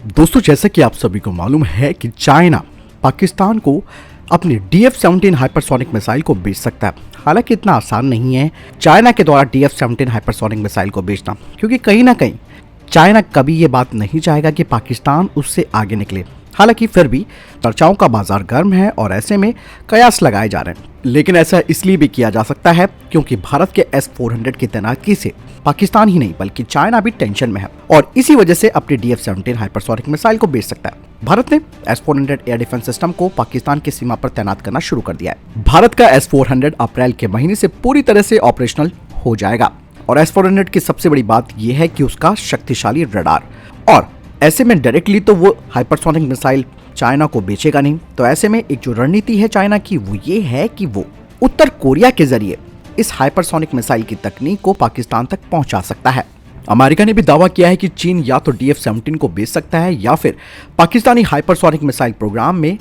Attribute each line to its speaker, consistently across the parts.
Speaker 1: दोस्तों, जैसा कि आप सभी को मालूम है कि चाइना पाकिस्तान को अपनी DF-17 हाइपरसोनिक मिसाइल को बेच सकता है। हालांकि इतना आसान नहीं है चाइना के द्वारा DF-17 हाइपरसोनिक मिसाइल को बेचना, क्योंकि कहीं ना कहीं चाइना कभी ये बात नहीं चाहेगा कि पाकिस्तान उससे आगे निकले। हालांकि फिर भी चर्चाओं का बाजार गर्म है और ऐसे में कयास लगाए जा रहे हैं। लेकिन ऐसा इसलिए भी किया जा सकता है क्योंकि भारत के S-400 की तैनाती से पाकिस्तान ही नहीं बल्कि चाइना भी टेंशन में है और इसी वजह से अपनी DF-17 हाइपरसोनिक मिसाइल को बेच सकता है। भारत ने S-400 एयर डिफेंस सिस्टम को पाकिस्तान की सीमा पर तैनात करना शुरू कर दिया है। भारत का S-400 अप्रैल के महीने से पूरी तरह से ऑपरेशनल हो जाएगा और S-400 की सबसे बड़ी बात यह है कि उसका शक्तिशाली रडार, और ऐसे में डायरेक्टली तो वो हाइपरसोनिक मिसाइल चाइना को बेचेगा नहीं। तो ऐसे में एक जो रणनीति है चाइना की वो ये है कि वो उत्तर कोरिया के जरिए इस हाइपरसोनिक मिसाइल की तकनीक को पाकिस्तान तक पहुंचा सकता है। अमेरिका ने भी दावा किया है कि चीन या तो DF-17 को बेच सकता है या फिर पाकिस्तानी हाइपरसोनिक मिसाइल प्रोग्राम में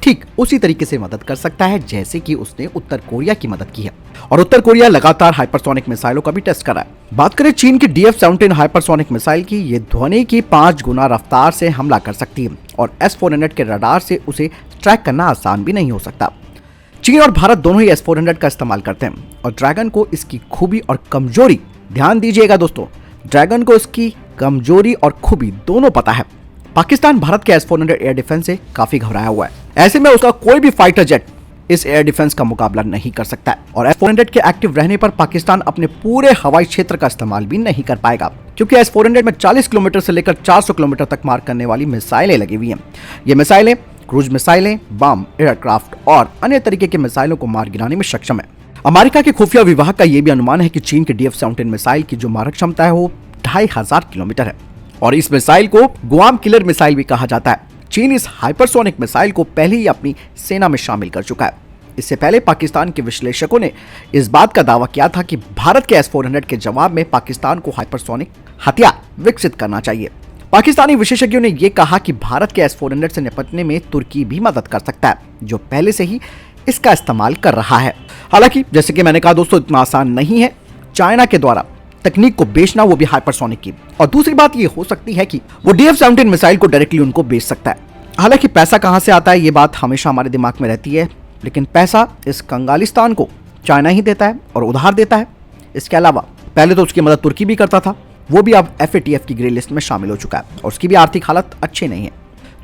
Speaker 1: ठीक उसी तरीके से मदद कर सकता है जैसे कि उसने उत्तर कोरिया की मदद की है। और उत्तर कोरिया लगातार हाइपरसोनिक मिसाइलों का भी टेस्ट कर रहा है। बात करें चीन की DF-17 हाइपरसोनिक मिसाइल की, ये ध्वनि की 5 गुना रफ्तार से हमला कर सकती है और S-400 के रडार से उसे ट्रैक करना आसान भी नहीं हो सकता। चीन और भारत दोनों ही S-400 का इस्तेमाल करते हैं और ड्रैगन को इसकी खूबी और कमजोरी, ध्यान दीजिएगा दोस्तों, ड्रैगन को इसकी कमजोरी और खूबी दोनों पता है। पाकिस्तान भारत के S-400 एयर डिफेंस से काफी घबराया हुआ है। ऐसे में उसका कोई भी फाइटर जेट इस एयर डिफेंस का मुकाबला नहीं कर सकता है और S-400 के एक्टिव रहने पर पाकिस्तान अपने पूरे हवाई क्षेत्र का इस्तेमाल भी नहीं कर पाएगा, क्योंकि S-400 में 40 किलोमीटर से लेकर 400 किलोमीटर तक मार करने वाली मिसाइलें लगी हुई हैं। ये मिसाइलें क्रूज मिसाइलें, बम, एयरक्राफ्ट और अन्य तरीके के मिसाइलों को मार गिराने में सक्षम है। अमेरिका के खुफिया विभाग का यह भी अनुमान है कि चीन के DF-17 मिसाइल की जो मारक क्षमता है वो 2500 किलोमीटर है और इस मिसाइल को गुआम किलर मिसाइल भी कहा जाता है। चीन इस हाइपरसोनिक मिसाइल को पहले ही अपनी सेना में शामिल कर चुका है। इससे पहले पाकिस्तान के विश्लेषकों ने इस बात का दावा किया था कि भारत के S-400 के जवाब में पाकिस्तान को हाइपरसोनिक हथियार विकसित करना चाहिए। पाकिस्तानी विशेषज्ञों ने यह कहा कि भारत के S-400 से निपटने में तुर्की भी मदद कर सकता है, जो पहले से ही इसका इस्तेमाल कर रहा है। हालांकि जैसे कि मैंने कहा दोस्तों, इतना आसान नहीं है चाइना के द्वारा तकनीक को बेचना, वो भी हाइपरसोनिक की। और दूसरी बात ये हो सकती है कि वो DF-17 मिसाइल को डायरेक्टली उनको बेच सकता है। हालांकि पैसा कहां से आता है ये बात हमेशा हमारे दिमाग में रहती है, लेकिन पैसा इस कंगालिस्तान को चाइना ही देता है और उधार देता है। इसके अलावा पहले तो उसकी मदद तुर्की भी करता था, वो भी अब FATF की ग्रे लिस्ट में शामिल हो चुका है और उसकी भी आर्थिक हालत अच्छी नहीं है।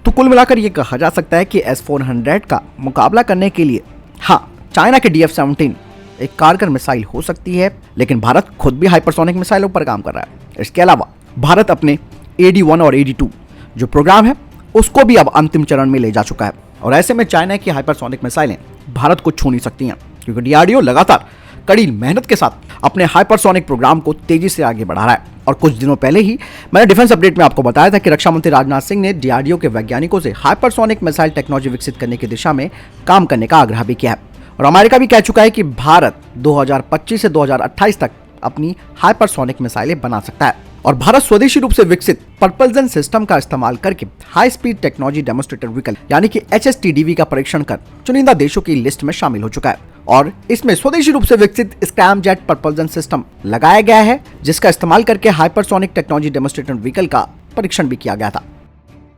Speaker 1: तो कुल मिलाकर ये कहा जा सकता है कि S-400 का मुकाबला करने के लिए हाँ, चाइना के DF-17 एक कारगर मिसाइल हो सकती है, लेकिन भारत खुद भी हाइपरसोनिक मिसाइलों पर काम कर रहा है। इसके अलावा भारत अपने AD-1 और AD-2 जो प्रोग्राम है उसको भी अब अंतिम चरण में ले जा चुका है और ऐसे में चाइना की हाइपरसोनिक मिसाइलें भारत को छू नहीं सकती हैं, क्योंकि DRDO लगातार कड़ी मेहनत के साथ अपने हाइपरसोनिक प्रोग्राम को तेजी से आगे बढ़ा रहा है। और कुछ दिनों पहले ही मैंने डिफेंस अपडेट में आपको बताया था कि रक्षा मंत्री राजनाथ सिंह ने DRDO के वैज्ञानिकों से हाइपरसोनिक मिसाइल टेक्नोलॉजी विकसित करने की दिशा में काम करने का आग्रह भी किया है और अमेरिका भी कह चुका है कि भारत 2025 से 2028 तक अपनी हाइपरसोनिक मिसाइलें बना सकता है और भारत स्वदेशी रूप से विकसित प्रपल्जन सिस्टम का इस्तेमाल करके high speed technology demonstrator vehicle यानी कि HSTDV का परीक्षण कर चुनिंदा देशों की लिस्ट में शामिल हो चुका है और इसमें स्वदेशी रूप से विकसित स्क्रैमजेट प्रपल्जन सिस्टम लगाया गया है, जिसका इस्तेमाल करके हाइपरसोनिक टेक्नोलॉजी डेमोन्स्ट्रेटर व्हीकल का परीक्षण भी किया गया था।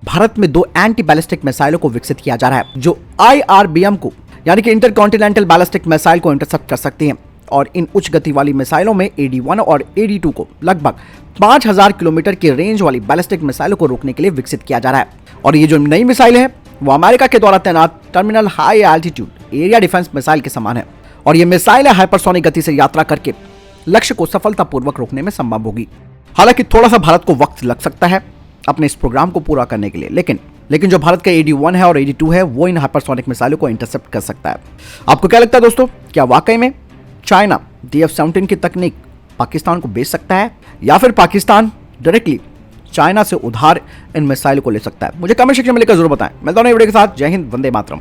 Speaker 1: भारत में 2 एंटी बैलिस्टिक मिसाइलों को विकसित किया जा रहा है जो IRBM को यानी कि इंटरकॉन्टिनेंटल बैलिस्टिक मिसाइल को इंटरसेप्ट कर सकती हैं और इन उच्च गति वाली मिसाइलों में AD-1 और AD-2 को लगभग 5000 किलोमीटर की रेंज वाली बैलिस्टिक मिसाइलों को रोकने के लिए विकसित किया जा रहा है। और ये जो नई मिसाइल है वो अमेरिका के द्वारा तैनात terminal high altitude area defence missile के समान है और ये मिसाइल हाइपरसोनिक गति से यात्रा करके लक्ष्य को सफलतापूर्वक रोकने में संभव होगी। हालांकि थोड़ा सा भारत को वक्त लग सकता है अपने इस प्रोग्राम को पूरा करने के लिए, लेकिन जो भारत का AD-1 है और AD-2 है वो इन हाइपरसोनिक मिसाइलों को इंटरसेप्ट कर सकता है। आपको क्या लगता है दोस्तों, क्या वाकई में चाइना DF-17 की तकनीक पाकिस्तान को बेच सकता है या फिर पाकिस्तान डायरेक्टली चाइना से उधार इन मिसाइल को ले सकता है? मुझे कमेंट सेक्शन में लिखकर जरूर बताएं। मिलता हूं नई वीडियो के साथ। जय हिंद, वंदे मातरम।